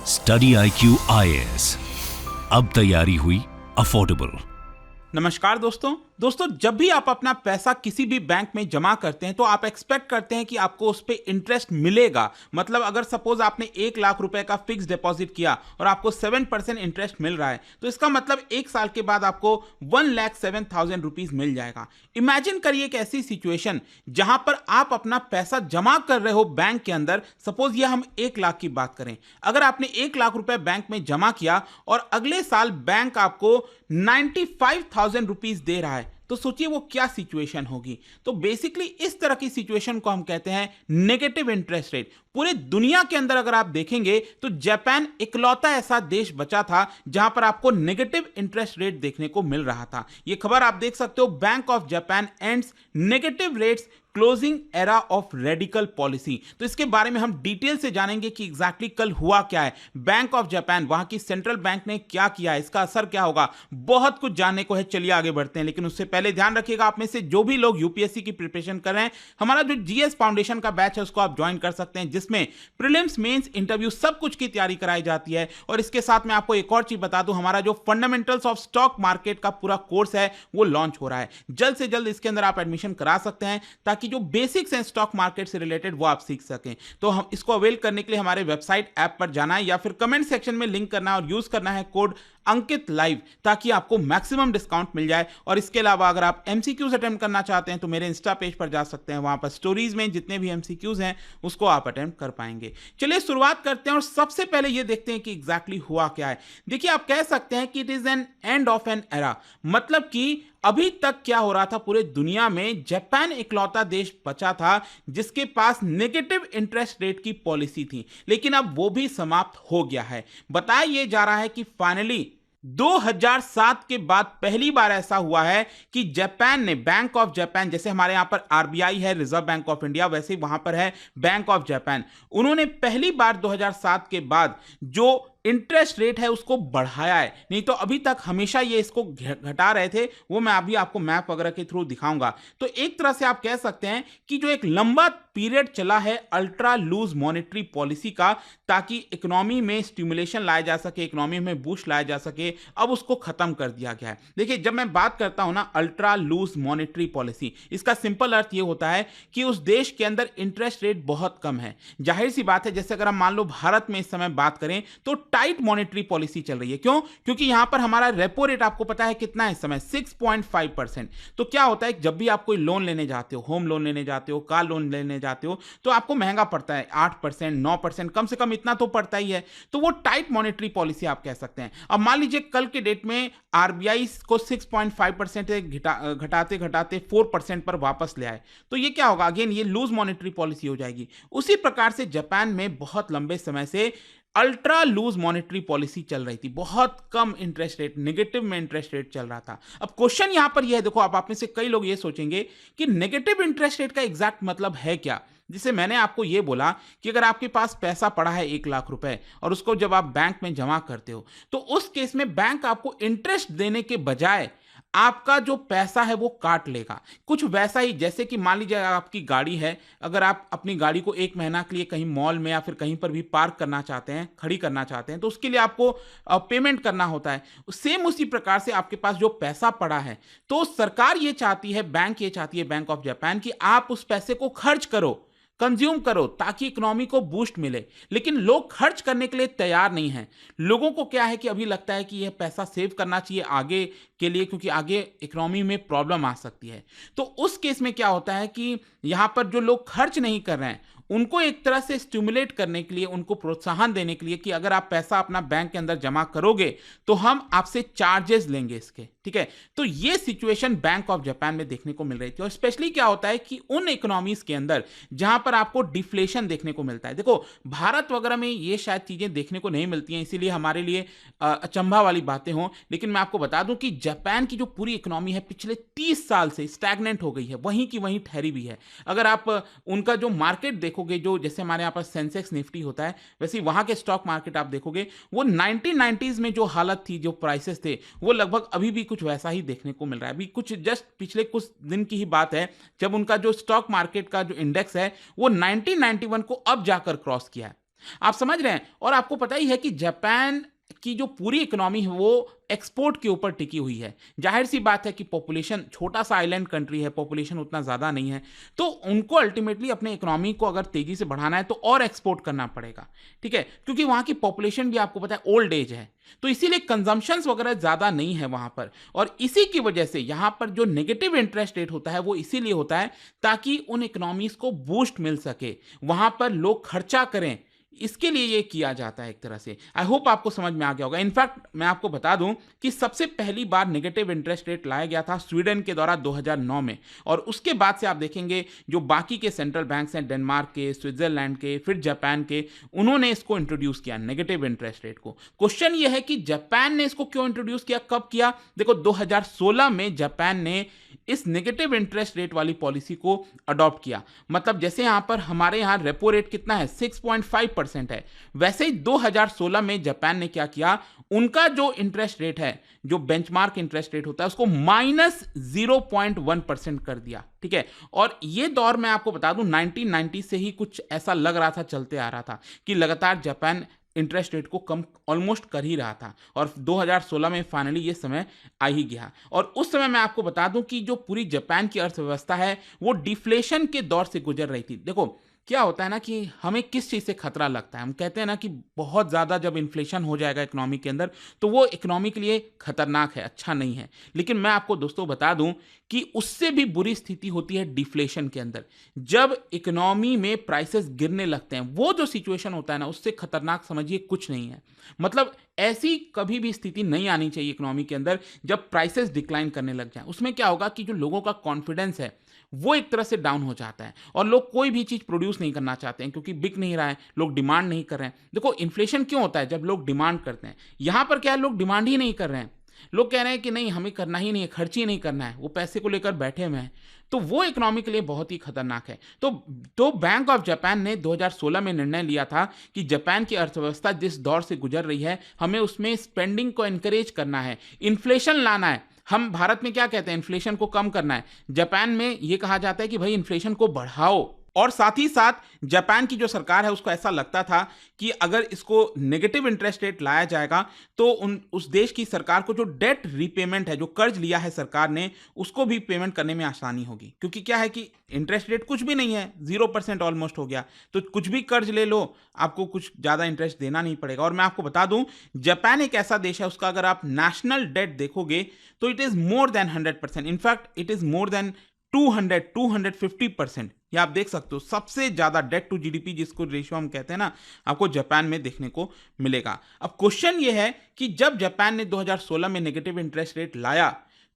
Study IQ IAS, अब तैयारी हुई अफोर्डेबल। नमस्कार दोस्तों, जब भी आप अपना पैसा किसी भी बैंक में जमा करते हैं तो आप एक्सपेक्ट करते हैं कि आपको उस पर इंटरेस्ट मिलेगा। मतलब अगर सपोज आपने 1 लाख रुपए का फिक्स डिपॉजिट किया और आपको 7% इंटरेस्ट मिल रहा है, तो इसका मतलब 1 साल के बाद आपको 1,07,000 रुपीज मिल जाएगा। इमेजिन करिए एक ऐसी सिचुएशन जहां पर आप अपना पैसा जमा कर रहे हो बैंक के अंदर। सपोज ये हम 1 लाख की बात करें, अगर आपने 1 लाख रुपए बैंक में जमा किया और अगले साल बैंक आपको 95,000 रुपीज दे रहा है, तो सोचिए वो क्या सिचुएशन होगी। तो बेसिकली इस तरह की सिचुएशन को हम कहते हैं नेगेटिव इंटरेस्ट रेट। पूरे दुनिया के अंदर अगर आप देखेंगे तो जापान इकलौता ऐसा देश बचा था जहां पर आपको नेगेटिव इंटरेस्ट रेट देखने को मिल रहा था। ये खबर आप देख सकते हो, bank of Japan ends negative rates closing era of radical policy. तो इसके बारे में हम डिटेल से जानेंगे कि एग्जैक्टली कल हुआ क्या है, बैंक ऑफ जापान वहां की सेंट्रल बैंक ने क्या किया है, इसका असर क्या होगा। बहुत कुछ जानने को है, चलिए आगे बढ़ते हैं। लेकिन उससे पहले ध्यान रखिएगा, आप में से जो भी लोग यूपीएससी की प्रिपरेशन कर रहे हैं, हमारा जो जीएस फाउंडेशन का बैच है उसको आप ज्वाइन कर सकते हैं, जिसमें प्रीलिम्स मेंस इंटरव्यू सब कुछ की तैयारी कराई जाती है। और इसके साथ मैं आपको एक और चीज बता दूं, हमारा जो फंडामेंटल्स ऑफ स्टॉक मार्केट का पूरा कोर्स है वो लॉन्च हो रहा है। जल्द से जल्द इसके अंदर आप एडमिशन करा सकते हैं ताकि जो बेसिक्स हैं स्टॉक मार्केट से रिलेटेड वो आप सीख सकें। तो हम इसको अवेल करने के लिए हमारे वेबसाइट ऐप पर जाना है या फिर कमेंट सेक्शन में लिंक करना है और यूज करना है कोड अंकित लाइव, ताकि आपको मैक्सिमम डिस्काउंट मिल जाए। और इसके अलावा अगर आप एमसीक्यूज अटेम्प्ट करना चाहते हैं तो मेरे इंस्टा पेज पर जा सकते हैं, वहां पर स्टोरीज में जितने भी एमसीक्यूज हैं उसको आप अटेम्प्ट कर पाएंगे। चलिए शुरुआत करते हैं और सबसे पहले ये देखते हैं कि एग्जैक्टली हुआ क्या है। देखिए, आप कह सकते हैं कि it is an end of an era. मतलब कि अभी तक क्या हो रहा था, पूरे दुनिया में जापान इकलौता देश बचा था जिसके पास नेगेटिव इंटरेस्ट रेट की पॉलिसी थी, लेकिन अब वो भी समाप्त हो गया है। बताया यह जा रहा है कि फाइनली 2007 के बाद पहली बार ऐसा हुआ है कि जापान ने, बैंक ऑफ जापान, जैसे हमारे यहां पर आरबीआई है, रिजर्व बैंक ऑफ इंडिया, वैसे ही वहां पर है बैंक ऑफ जापान, उन्होंने पहली बार 2007 के बाद जो इंटरेस्ट रेट है उसको बढ़ाया है। नहीं तो अभी तक हमेशा ये इसको घटा रहे थे, वो मैं अभी आपको मैप वगैरह के थ्रू दिखाऊंगा। तो एक तरह से आप कह सकते हैं कि जो एक लंबा पीरियड चला है अल्ट्रा लूज मॉनेटरी पॉलिसी का, ताकि इकोनॉमी में स्टिमुलेशन लाया जा सके, इकोनॉमी में बूस्ट लाया जा सके, अब उसको खत्म कर दिया गया है। देखिए, जब मैं बात करता हूं ना अल्ट्रा लूज मॉनेटरी पॉलिसी, इसका सिंपल अर्थ ये होता है कि उस देश के अंदर इंटरेस्ट रेट बहुत कम है। जाहिर सी बात है, जैसे अगर हम मान लो भारत में इस समय बात करें तो टाइट मॉनेटरी पॉलिसी चल रही है। क्यों? क्योंकि यहां पर हमारा रेपो रेट आपको पता है कितना है इस समय, 6.5%। तो क्या होता है, जब भी आप कोई लोन लेने जाते हो, होम लोन लेने जाते हो, कार लोन लेने जाते हो, तो आपको महंगा पड़ता है, 8%, 9%, कम से कम इतना तो पड़ता ही है। तो वो टाइट मॉनेटरी पॉलिसी आप कह सकते हैं। अब मान लीजिए कल के डेट में आरबीआई को 6.5% घटाते घटाते 4% पर वापस ले आए, तो ये क्या होगा, अगेन ये लूज मॉनेटरी पॉलिसी हो जाएगी। उसी प्रकार से जापान में बहुत लंबे समय से अल्ट्रा लूज मॉनेटरी पॉलिसी चल रही थी, बहुत कम इंटरेस्ट रेट, नेगेटिव में इंटरेस्ट रेट चल रहा था। अब क्वेश्चन यहां पर यह है, देखो आप में से कई लोग ये सोचेंगे कि नेगेटिव इंटरेस्ट रेट का एग्जैक्ट मतलब है क्या। जिसे मैंने आपको यह बोला कि अगर आपके पास पैसा पड़ा है 1 लाख रुपए और उसको जब आप बैंक में जमा करते हो, तो उस केस में बैंक आपको इंटरेस्ट देने के बजाय आपका जो पैसा है वो काट लेगा। कुछ वैसा ही जैसे कि मान लीजिए आपकी गाड़ी है, अगर आप अपनी गाड़ी को 1 महीना के लिए कहीं मॉल में या फिर कहीं पर भी पार्क करना चाहते हैं, खड़ी करना चाहते हैं, तो उसके लिए आपको पेमेंट करना होता है। सेम उसी प्रकार से आपके पास जो पैसा पड़ा है, तो सरकार ये चाहती है, बैंक ये चाहती है, बैंक ऑफ जापान, कि आप उस पैसे को खर्च करो, कंज्यूम करो, ताकि इकोनॉमी को बूस्ट मिले। लेकिन लोग खर्च करने के लिए तैयार नहीं हैं। लोगों को क्या है कि अभी लगता है कि यह पैसा सेव करना चाहिए आगे के लिए, क्योंकि आगे इकोनॉमी में प्रॉब्लम आ सकती है। तो उस केस में क्या होता है कि यहां पर जो लोग खर्च नहीं कर रहे हैं उनको एक तरह से स्टिमुलेट करने के लिए, उनको प्रोत्साहन देने के लिए कि अगर आप पैसा अपना बैंक के अंदर जमा करोगे तो हम आपसे चार्जेस लेंगे इसके, ठीक है। तो ये सिचुएशन बैंक ऑफ जापान में देखने को मिल रही थी। और स्पेशली क्या होता है कि उन इकोनॉमीज के अंदर जहां पर आपको डिफ्लेशन देखने को मिलता है, देखो भारत वगैरह में ये शायद चीजें देखने को नहीं मिलती हैं, इसीलिए हमारे लिए अचंभा वाली बातें हों। लेकिन मैं आपको बता दूं कि जापान की जो पूरी इकोनॉमी है पिछले 30 साल से स्टैग्नेंट हो गई है, वहीं की वहीं ठहरी हुई है। अगर आप उनका जो मार्केट देखोगे, जो जैसे हमारे यहाँ पर सेंसेक्स निफ्टी होता है, वैसे वहां के स्टॉक मार्केट आप देखोगे, वो 1990s में जो हालत थी, जो प्राइसेस थे, वो लगभग अभी भी कुछ वैसा ही देखने को मिल रहा है। अभी कुछ जस्ट पिछले कुछ दिन की ही बात है जब उनका जो स्टॉक मार्केट का जो इंडेक्स है वो 1991 को अब जाकर क्रॉस किया है। आप समझ रहे हैं? और आपको पता ही है कि जापान की जो पूरी इकोनॉमी है वो एक्सपोर्ट के ऊपर टिकी हुई है। जाहिर सी बात है कि पॉपुलेशन, छोटा सा आइलैंड कंट्री है, पॉपुलेशन उतना ज़्यादा नहीं है, तो उनको अल्टीमेटली अपने इकोनॉमी को अगर तेज़ी से बढ़ाना है तो और एक्सपोर्ट करना पड़ेगा, ठीक है? क्योंकि वहाँ की पॉपुलेशन भी आपको पता है ओल्ड एज है, तो इसीलिए कंजम्पशंस वगैरह ज़्यादा नहीं है वहाँ पर। और इसी की वजह से यहाँ पर जो नेगेटिव इंटरेस्ट रेट होता है वो इसीलिए होता है ताकि उन इकोनॉमीज़ को बूस्ट मिल सके, वहाँ पर लोग खर्चा करें, इसके लिए ये किया जाता है एक तरह से। आई होप आपको समझ में आ गया होगा। इनफैक्ट मैं आपको बता दूं कि सबसे पहली बार नेगेटिव इंटरेस्ट रेट लाया गया था स्वीडन के द्वारा 2009 में, और उसके बाद से आप देखेंगे जो बाकी के सेंट्रल बैंक्स हैं, डेनमार्क के, स्विट्जरलैंड के, फिर जापान के, उन्होंने इसको इंट्रोड्यूस किया नेगेटिव इंटरेस्ट रेट को। क्वेश्चन ये है कि जापान ने इसको क्यों इंट्रोड्यूस किया, कब किया? देखो 2016 में जापान ने इस नेगेटिव इंटरेस्ट रेट वाली पॉलिसी को अडॉप्ट किया। मतलब जैसे यहां पर हमारे यहां रेपो रेट कितना है, 6.5% है, वैसे ही 2016 में जापान ने क्या किया, उनका जो इंटरेस्ट रेट है, जो बेंचमार्क इंटरेस्ट रेट होता है, उसको -0.1% कर दिया, ठीक है? और ये दौर मैं आपको बता दूं 1990 से ही कुछ ऐसा लग रहा था, चलते आ रहा था कि लगातार जापान इंटरेस्ट रेट को कम ऑलमोस्ट कर ही रहा था, और 2016 में फाइनली ये समय आ ही गया। और उस समय मैं आपको बता दूं कि जो पूरी जापान की अर्थव्यवस्था है वो डिफ्लेशन के दौर से गुजर रही थी। देखो क्या होता है ना कि हमें किस चीज़ से खतरा लगता है, हम कहते हैं ना कि बहुत ज़्यादा जब इन्फ्लेशन हो जाएगा इकोनॉमी के अंदर तो वो इकोनॉमी के लिए खतरनाक है, अच्छा नहीं है। लेकिन मैं आपको दोस्तों बता दूं कि उससे भी बुरी स्थिति होती है डिफ्लेशन के अंदर, जब इकोनॉमी में प्राइसेस गिरने लगते हैं। वो जो सिचुएशन होता है ना, उससे खतरनाक समझिए कुछ नहीं है। मतलब ऐसी कभी भी स्थिति नहीं आनी चाहिए इकोनॉमी के अंदर जब प्राइसेस डिक्लाइन करने लग जाए। उसमें क्या होगा कि जो लोगों का कॉन्फिडेंस है वो एक तरह से डाउन हो जाता है, और लोग कोई भी चीज़ प्रोड्यूस नहीं करना चाहते हैं क्योंकि बिक नहीं रहा है, लोग डिमांड नहीं कर रहे हैं। देखो इन्फ्लेशन क्यों होता है, जब लोग डिमांड करते हैं। यहाँ पर क्या है, लोग डिमांड ही नहीं कर रहे हैं, लोग कह रहे हैं कि नहीं हमें करना ही नहीं है, खर्च ही नहीं करना है, वो पैसे को लेकर बैठे हुए हैं। तो वो इकोनॉमी के लिए बहुत ही खतरनाक है। तो बैंक ऑफ जापान ने 2016 में निर्णय लिया था कि जापान की अर्थव्यवस्था जिस दौर से गुजर रही है, हमें उसमें स्पेंडिंग को एनकरेज करना है, इन्फ्लेशन लाना है। हम भारत में क्या कहते हैं, इन्फ्लेशन को कम करना है, जापान में ये कहा जाता है कि भाई इन्फ्लेशन को बढ़ाओ। और साथ ही साथ जापान की जो सरकार है उसको ऐसा लगता था कि अगर इसको नेगेटिव इंटरेस्ट रेट लाया जाएगा तो उस देश की सरकार को जो डेट रीपेमेंट है, जो कर्ज लिया है सरकार ने, उसको भी पेमेंट करने में आसानी होगी। क्योंकि क्या है कि इंटरेस्ट रेट कुछ भी नहीं है, 0% ऑलमोस्ट हो गया, तो कुछ भी कर्ज ले लो, आपको कुछ ज़्यादा इंटरेस्ट देना नहीं पड़ेगा। और मैं आपको बता दूं, जापान एक ऐसा देश है, उसका अगर आप नेशनल डेट देखोगे तो it is more than 100%, in fact it is more than 250%। ये आप देख सकते हो, सबसे ज्यादा डेट टू जीडीपी जिसको रेशियो हम कहते हैं ना, आपको जापान में देखने को मिलेगा। अब क्वेश्चन ये है कि जब जापान ने 2016 में नेगेटिव इंटरेस्ट रेट लाया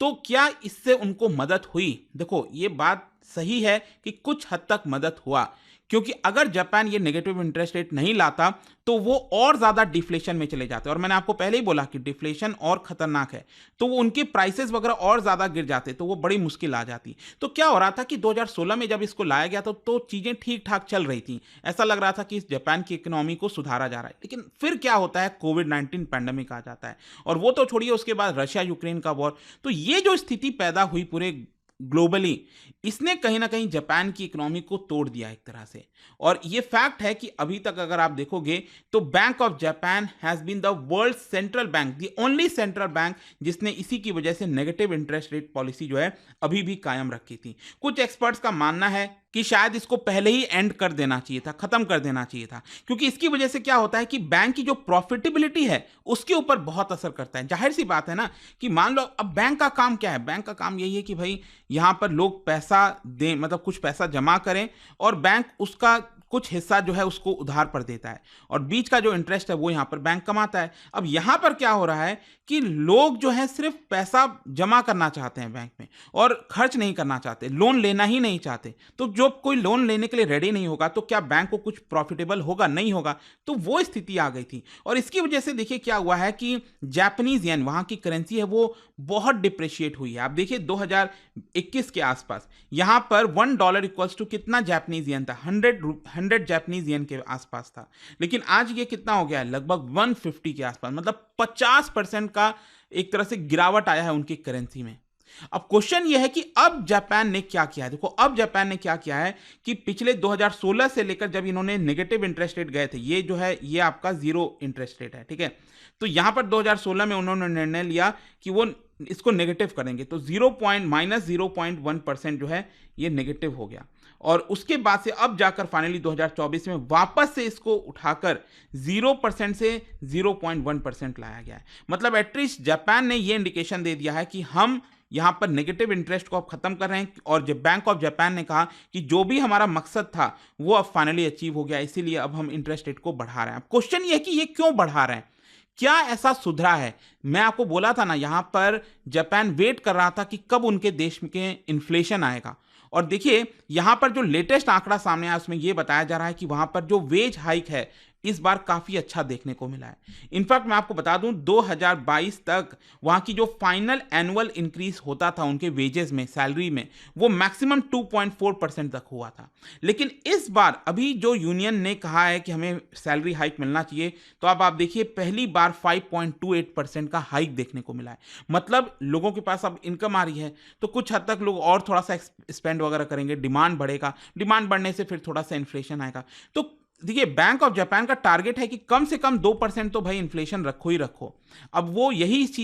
तो क्या इससे उनको मदद हुई? देखो ये बात सही है कि कुछ हद तक मदद हुआ, क्योंकि अगर जापान ये नेगेटिव इंटरेस्ट रेट नहीं लाता तो वो और ज़्यादा डिफ्लेशन में चले जाते। और मैंने आपको पहले ही बोला कि डिफ्लेशन और खतरनाक है, तो वो उनके प्राइसेस वगैरह और ज़्यादा गिर जाते, तो वो बड़ी मुश्किल आ जाती। तो क्या हो रहा था कि 2016 में जब इसको लाया गया तो चीज़ें ठीक ठाक चल रही थी, ऐसा लग रहा था कि इस जापान की इकोनॉमी को सुधारा जा रहा है। लेकिन फिर क्या होता है, कोविड-19 पैंडेमिक आ जाता है, और वो तो छोड़िए, उसके बाद रशिया यूक्रेन का वॉर। तो ये जो स्थिति पैदा हुई पूरे ग्लोबली, इसने कहीं ना कहीं जापान की इकोनॉमी को तोड़ दिया एक तरह से। और ये फैक्ट है कि अभी तक अगर आप देखोगे तो bank of Japan has been the world central bank, the only central bank जिसने इसी की वजह से नेगेटिव इंटरेस्ट रेट पॉलिसी जो है अभी भी कायम रखी थी। कुछ एक्सपर्ट्स का मानना है कि शायद इसको पहले ही एंड कर देना चाहिए था, खत्म कर देना चाहिए था, क्योंकि इसकी वजह से क्या होता है कि बैंक की जो प्रॉफिटेबिलिटी है उसके ऊपर बहुत असर करता है। जाहिर सी बात है ना कि मान लो, अब बैंक का काम क्या है, बैंक का काम यही है कि भाई यहां पर लोग पैसा दें, मतलब कुछ पैसा जमा करें, और बैंक उसका कुछ हिस्सा जो है उसको उधार पर देता है, और बीच का जो इंटरेस्ट है वो यहाँ पर बैंक कमाता है। अब यहाँ पर क्या हो रहा है कि लोग जो है सिर्फ पैसा जमा करना चाहते हैं बैंक में और खर्च नहीं करना चाहते, लोन लेना ही नहीं चाहते। तो जो कोई लोन लेने के लिए रेडी नहीं होगा तो क्या बैंक को कुछ प्रॉफिटेबल होगा? नहीं होगा। तो वो स्थिति आ गई थी, और इसकी वजह से देखिए क्या हुआ है कि जापानीज येन, वहाँ की करेंसी है, वो बहुत डिप्रिशिएट हुई है। आप देखिए 2021 के आसपास यहाँ पर $1 इक्वल्स टू कितना जापानीज येन था, 100 जापानीज येन के आसपास था। लेकिन आज ये कितना हो गया है, लगभग 150 के आसपास, मतलब 50% का एक तरह से गिरावट आया है उनकी करेंसी में। अब क्वेश्चन ये है कि अब जापान ने क्या किया है। देखो अब जापान ने क्या किया है कि पिछले 2016 से लेकर जब इन्होंने नेगेटिव इंटरेस्ट रेट गए थे, ये जो है ये आपका जीरो इंटरेस्ट रेट है, ठीक है। तो यहां पर 2016 में उन्होंने निर्णय लिया कि वो इसको नेगेटिव करेंगे, तो -0.1% जो है ये नेगेटिव हो गया। और उसके बाद से अब जाकर फाइनली 2024 में वापस से इसको उठाकर 0% से 0.1% लाया गया है। मतलब एटलीस्ट जापान ने ये इंडिकेशन दे दिया है कि हम यहां पर नेगेटिव इंटरेस्ट को अब खत्म कर रहे हैं, और जब बैंक ऑफ जापान ने कहा कि जो भी हमारा मकसद था वो अब फाइनली अचीव हो गया, इसीलिए अब हम इंटरेस्ट रेट को बढ़ा रहे हैं। अब क्वेश्चन ये है कि ये क्यों बढ़ा रहे हैं, क्या ऐसा सुधरा है। मैं आपको बोला था ना, यहां पर जापान वेट कर रहा था कि कब उनके देश में इन्फ्लेशन आएगा, और देखिए यहां पर जो लेटेस्ट आंकड़ा सामने आया उसमें यह बताया जा रहा है कि वहां पर जो वेज हाइक है इस बार काफी अच्छा देखने को मिला है। इनफैक्ट मैं आपको बता दूं 2022 तक वहां की जो फाइनल एनुअल इंक्रीज होता था उनके वेजेस में, सैलरी में, वो मैक्सिमम 2.4% तक हुआ था। लेकिन इस बार अभी जो यूनियन ने कहा है कि हमें सैलरी हाइक मिलना चाहिए, तो अब आप देखिए पहली बार 5.28% का हाइक देखने को मिला है। मतलब लोगों के पास अब इनकम आ रही है, तो कुछ हद तक लोग और थोड़ा सा स्पेंड वगैरह करेंगे, डिमांड बढ़ेगा, डिमांड बढ़ने से फिर थोड़ा सा इन्फ्लेशन आएगा। तो देखिए बैंक ऑफ जापान का टारगेट है कि कम से कम 2% तो भाई इन्फ्लेशन रखो ही रखो। अब वो यही इस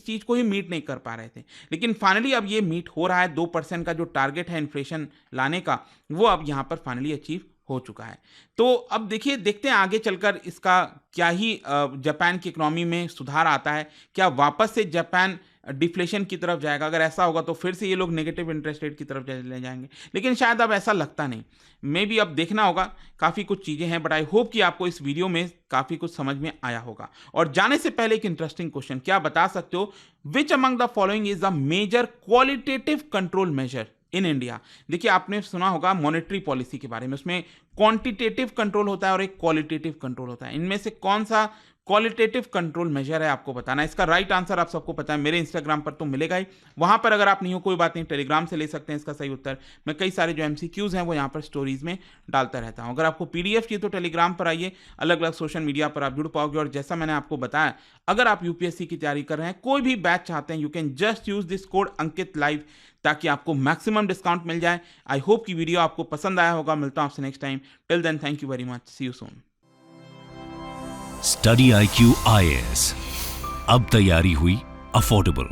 चीज को ही मीट नहीं कर पा रहे थे, लेकिन फाइनली अब ये मीट हो रहा है। 2% का जो टारगेट है इन्फ्लेशन लाने का, वो अब यहां पर फाइनली अचीव हो चुका है। तो अब देखिए, देखते हैं आगे चलकर इसका क्या ही जापान की इकोनॉमी में सुधार आता है। क्या वापस से जापान डिफ्लेशन की तरफ जाएगा? अगर ऐसा होगा तो फिर से ये लोग नेगेटिव इंटरेस्ट रेट की तरफ चले जाएंगे, लेकिन शायद अब ऐसा लगता नहीं। मे बी अब देखना होगा, काफ़ी कुछ चीज़ें हैं, बट आई होप कि आपको इस वीडियो में काफ़ी कुछ समझ में आया होगा। और जाने से पहले एक इंटरेस्टिंग क्वेश्चन, क्या बता सकते हो which among the following is the major qualitative control measure in India? देखिए आपने सुना होगा मॉनेटरी पॉलिसी के बारे में, उसमें क्वांटिटेटिव कंट्रोल होता है और एक क्वालिटेटिव कंट्रोल होता है। इनमें से कौन सा क्वालिटेटिव कंट्रोल मेजर है आपको बताना है। इसका राइट आंसर आप सबको पता है, मेरे इंस्टाग्राम पर तो मिलेगा ही, वहां पर अगर आप नहीं हो कोई बात नहीं, टेलीग्राम से ले सकते हैं इसका सही उत्तर। मैं कई सारे जो एमसीक्यूज हैं वो यहाँ पर स्टोरीज में डालता रहता हूँ। अगर आपको पीडीएफ चाहिए तो टेलीग्राम पर आइए, अलग अलग सोशल मीडिया पर आप जुड़ पाओगे। और जैसा मैंने आपको बताया, अगर आप यूपीएससी की तैयारी कर रहे हैं, कोई भी बैच चाहते हैं, you can just use this code Ankit live, ताकि आपको मैक्सिमम डिस्काउंट मिल जाए। आई होप कि वीडियो आपको पसंद आया होगा। मिलता हूं आपसे next time. Till then, thank you very much, see you soon. Study IQ IAS, अब तैयारी हुई अफोर्डेबल।